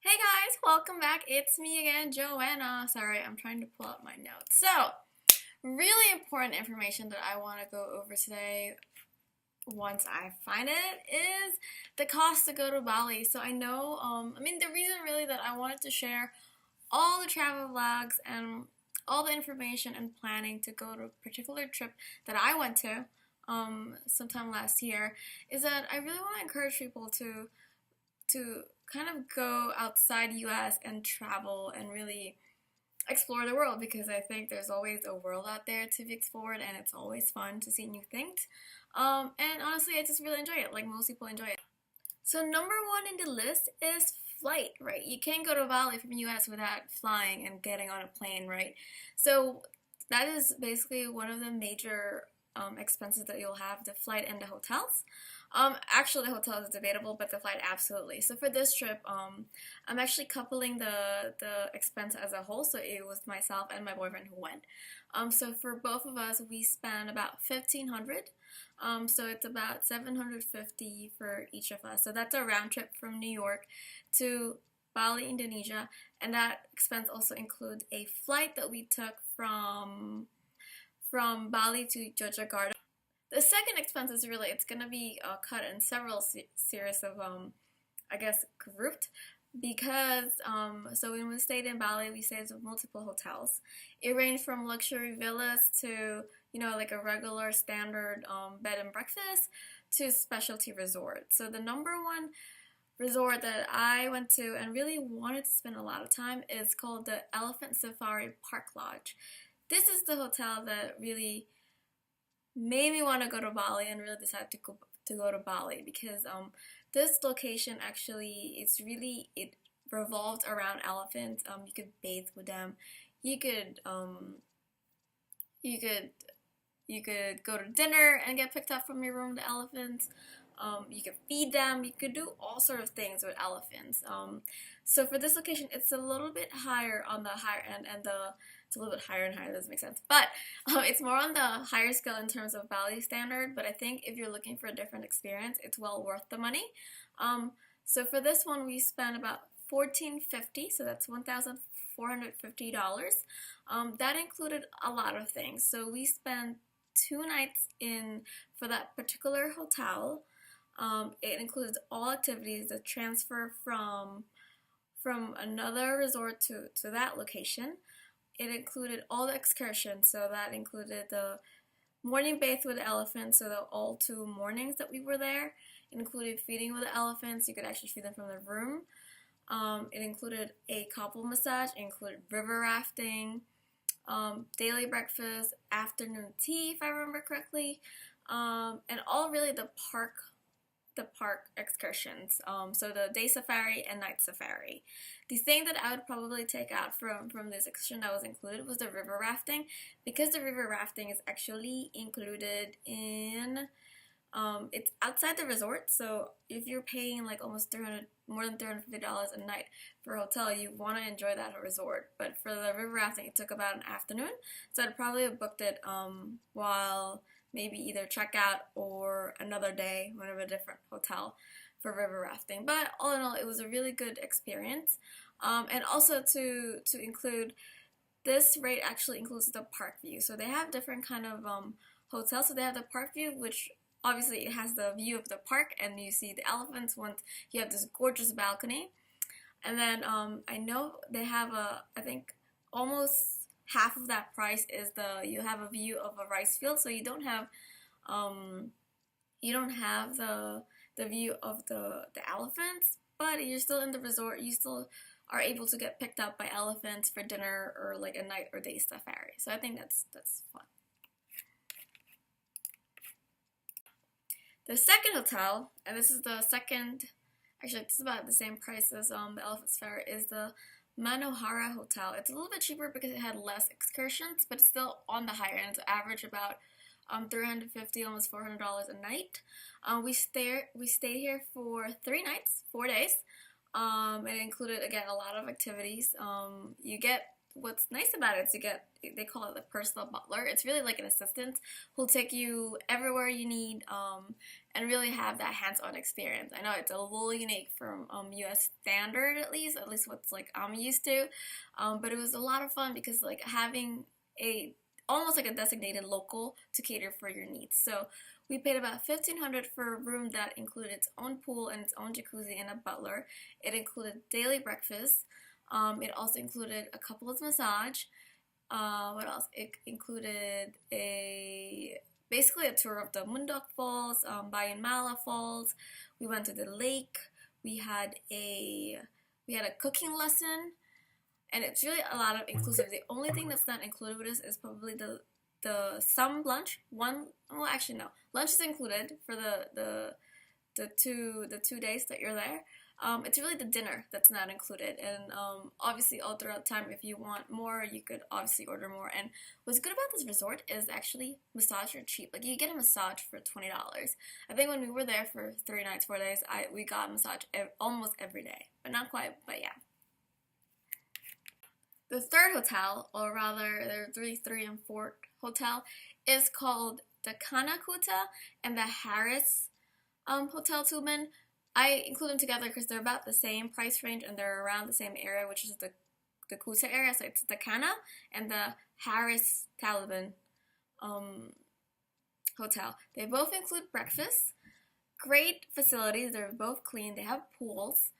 Hey guys, welcome back. It's me again, Joanna. Sorry, I'm trying to pull up my notes. So, really important information that I want to go over today once I find it is the cost to go to Bali. So I know, the reason really that I wanted to share all the travel vlogs and all the information and planning to go to a particular trip that I went to sometime last year is that I really want to encourage people to kind of go outside US and travel and really explore the world because I think there's always a world out there to be explored and it's always fun to see new things. And honestly, I just really enjoy it, like most people enjoy it. So number one in the list is flight, right? You can't go to Bali from US without flying and getting on a plane, right? So that is basically one of the major expenses that you'll have, the flight and the hotels. Actually, the hotel is debatable, but the flight absolutely. So for this trip, I'm actually coupling the expense as a whole. So it was myself and my boyfriend who went. So for both of us, we spent about 1,500. So it's about 750 for each of us. So that's a round trip from New York to Bali, Indonesia, and that expense also includes a flight that we took from Bali to Yogyakarta. The second expense is really, it's going to be cut in several series of, I guess, grouped because, so when we stayed in Bali, we stayed at multiple hotels. It ranged from luxury villas to, like a regular standard bed and breakfast to specialty resorts. So the number one resort that I went to and really wanted to spend a lot of time is called the Elephant Safari Park Lodge. This is the hotel that really made me want to go to Bali and really decide to go to Bali because this location actually it revolved around elephants. You could bathe with them. You could you could you could go to dinner and get picked up from your room with elephants. You could feed them. You could do all sort of things with elephants. So for this location, it's a little bit higher on the higher end, and it's a little bit higher and higher. Doesn't make sense, but it's more on the higher scale in terms of Bali standard. But I think if you're looking for a different experience, it's well worth the money. So for this one, we spent about $1,450. So that's $1,450. That included a lot of things. So we spent 2 nights in for that particular hotel. It includes all activities, the transfer from another resort to that location. It included all the excursions, so that included the morning bathe with the elephants, so all 2 mornings that we were there. It included feeding with the elephants. You could actually feed them from the room. It included a couple massage. It included river rafting, daily breakfast, afternoon tea, if I remember correctly, and all really the park excursions. So the day safari and night safari. The thing that I would probably take out from this excursion that was included was the river rafting, because the river rafting is actually included in it's outside the resort. So if you're paying like almost more than $350 a night for a hotel, you want to enjoy that resort. But for the river rafting, it took about an afternoon, so I'd probably have booked it while maybe either check out or another day, whenever a different hotel for river rafting. But all in all, it was a really good experience. And also to include, this rate actually includes the park view. So they have different kind of hotels. So they have the park view, which obviously it has the view of the park and you see the elephants once you have this gorgeous balcony. And then I know they have I think almost half of that price is you have a view of a rice field, so you don't have the view of the elephants, but you're still in the resort. You still are able to get picked up by elephants for dinner or like a night or day safari. So I think that's fun. The second hotel, and this is the second, actually it's about the same price as the Elephant Safari, is the Manohara Hotel. It's a little bit cheaper because it had less excursions, but it's still on the higher end. It's average about $350, almost $400 a night. We stayed here for 3 nights, 4 days. It included, again, a lot of activities. You get what's nice about it is they call it the personal butler. It's really like an assistant who'll take you everywhere you need, and really have that hands-on experience. I know it's a little unique from U.S. standard, at least what's like I'm used to, but it was a lot of fun because like having a almost like a designated local to cater for your needs. So we paid about $1,500 for a room that included its own pool and its own jacuzzi and a butler. It included daily breakfast. It also included a couple's massage. What else? It included basically a tour of the Mundok Falls, Bayan Mala Falls. We went to the lake. We had a cooking lesson, and it's really a lot of inclusive. The only thing that's not included with this is probably the some lunch. Actually no, lunch is included for the 2 days that you're there. It's really the dinner that's not included, and obviously all throughout time, if you want more, you could obviously order more. And what's good about this resort is actually massages are cheap. Like you get a massage for $20. I think when we were there for 3 nights, 4 days, we got a massage almost every day, but not quite. But yeah. The third hotel, or rather, there are 3 and 4 hotel, is called the Kanakuta and the Harris Hotel Tubman. I include them together because they're about the same price range and they're around the same area, which is the Kuta area. So it's the Kana and the Harris Taliban hotel. They both include breakfast. Great facilities. They're both clean. They have pools.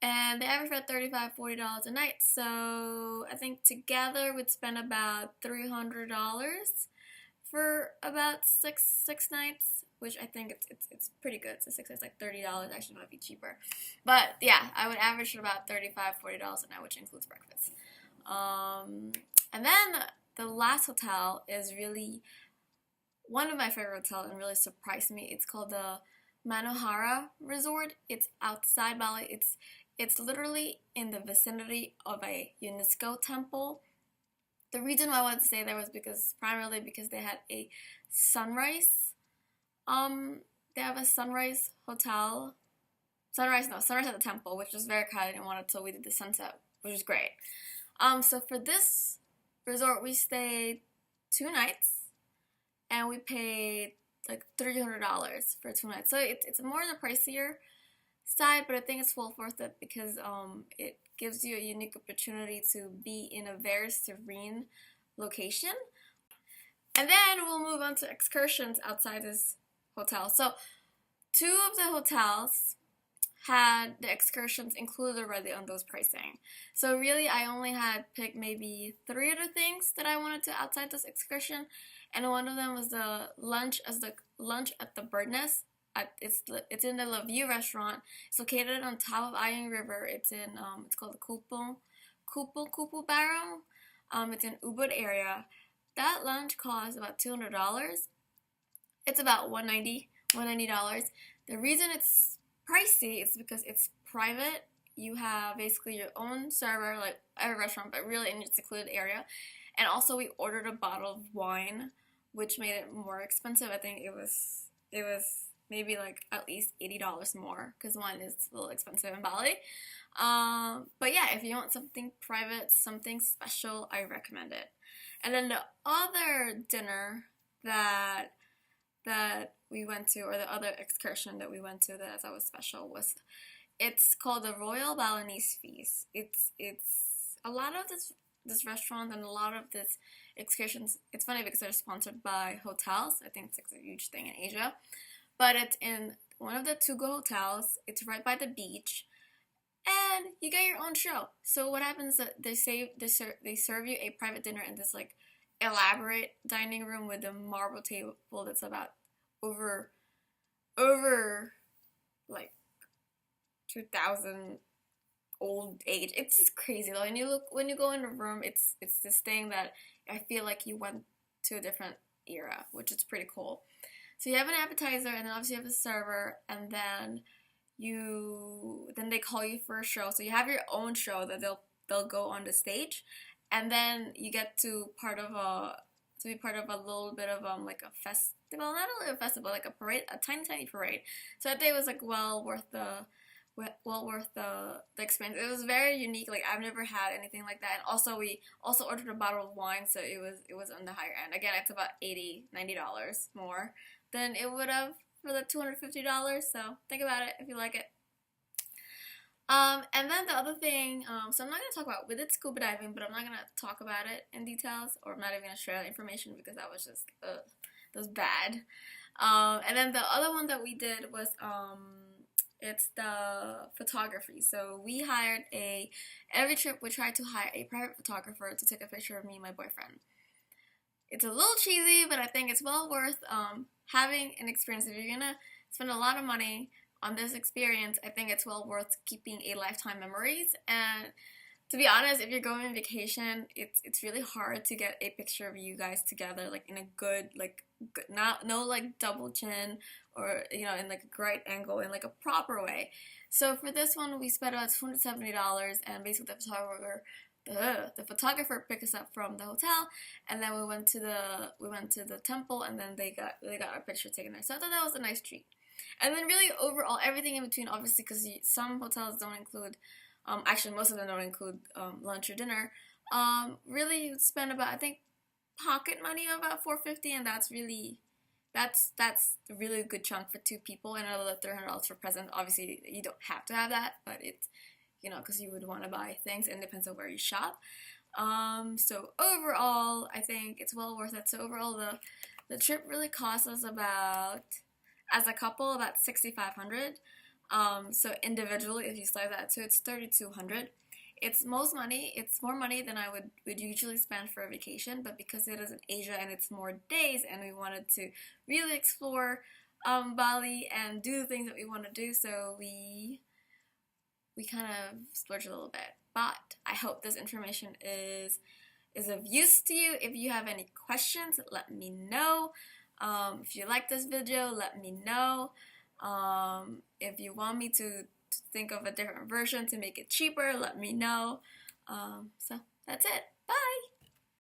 And they average about $35-$40 a night. So I think together we'd spend about $300 for about six nights, which I think it's pretty good. So 6 nights, like $30. Actually, might be cheaper. But yeah, I would average about $35-$40 a night, which includes breakfast. And then the last hotel is really one of my favorite hotels and really surprised me. It's called the Manohara Resort. It's outside Bali. It's literally in the vicinity of a UNESCO temple. The reason why I wanted to stay there was primarily because they had a sunrise. They have a sunrise hotel. Sunrise at the temple, which was very crowded and wanted, so we did the sunset, which was great. So for this resort, we stayed 2 nights, and we paid like $300 for 2 nights. So it's more on the pricier side, but I think it's well worth it because it gives you a unique opportunity to be in a very serene location. And then we'll move on to excursions outside this hotel. So 2 of the hotels had the excursions included already on those pricing. So really I only had picked maybe 3 other things that I wanted to outside this excursion, and one of them was the lunch at the Bird Nest. It's in the La View restaurant. It's located on top of Ayung River. It's called the Kupu Barrel. It's in Ubud area. That lunch costs about $200. It's about $190. The reason it's pricey is because it's private. You have basically your own server, like every restaurant, but really in your secluded area. And also we ordered a bottle of wine, which made it more expensive. I think it was maybe like at least $80 more, because wine is a little expensive in Bali. But yeah, if you want something private, something special, I recommend it. And then the other dinner that we went to, or the other excursion that we went to that I thought was special, it's called the Royal Balinese Feast. It's a lot of this restaurant and a lot of this excursions. It's funny because they're sponsored by hotels. I think it's like a huge thing in Asia. But it's in one of the to-go hotels. It's right by the beach, and you get your own show. So what happens is that they serve you a private dinner in this like elaborate dining room with a marble table that's about over like 2,000 old age. It's just crazy though. And when you go in the room, it's this thing that I feel like you went to a different era, which is pretty cool. So you have an appetizer, and then obviously you have a server, and then they call you for a show. So you have your own show that they'll go on the stage, and then you get to be part of a little bit of like a festival, not really a festival, like a parade, a tiny parade. So that day was like well worth well worth the expense. It was very unique. Like I've never had anything like that. And also we also ordered a bottle of wine, so it was on the higher end. Again, it's about $80-$90 more than it would have for the $250. So think about it if you like it. And then the other thing, so I'm not gonna talk about we did scuba diving, but I'm not gonna talk about it in details, or I'm not even gonna share that information because that was just that was bad. And then the other one that we did was it's the photography. So we hired every trip we tried to hire a private photographer to take a picture of me and my boyfriend. It's a little cheesy, but I think it's well worth having an experience. If you're gonna spend a lot of money on this experience, I think it's well worth keeping a lifetime memories. And to be honest, if you're going on vacation, it's really hard to get a picture of you guys together, like in a good, not no like double chin, or in like a great angle, in like a proper way. So for this one, we spent about $270, and basically the photographer picked us up from the hotel, and then we went to the temple, and then they got our picture taken there. So I thought that was a nice treat. And then really overall, everything in between, obviously, because some hotels don't include, actually most of them don't include lunch or dinner. Really you spend about, I think, pocket money of about $450, and that's a really good chunk for two people, and another $300 for presents. Obviously, you don't have to have that, but it's, because you would want to buy things, and it depends on where you shop. So overall, I think it's well worth it. So overall, the trip really cost us about, as a couple, about $6,500. So individually, if you slice that, so it's $3,200. It's more money than I would usually spend for a vacation, but because it is in Asia and it's more days, and we wanted to really explore Bali and do the things that we want to do, so we kind of splurged a little bit. But I hope this information is of use to you. If you have any questions, let me know. If you like this video, let me know. If you want me to think of a different version to make it cheaper, let me know. So that's it. Bye!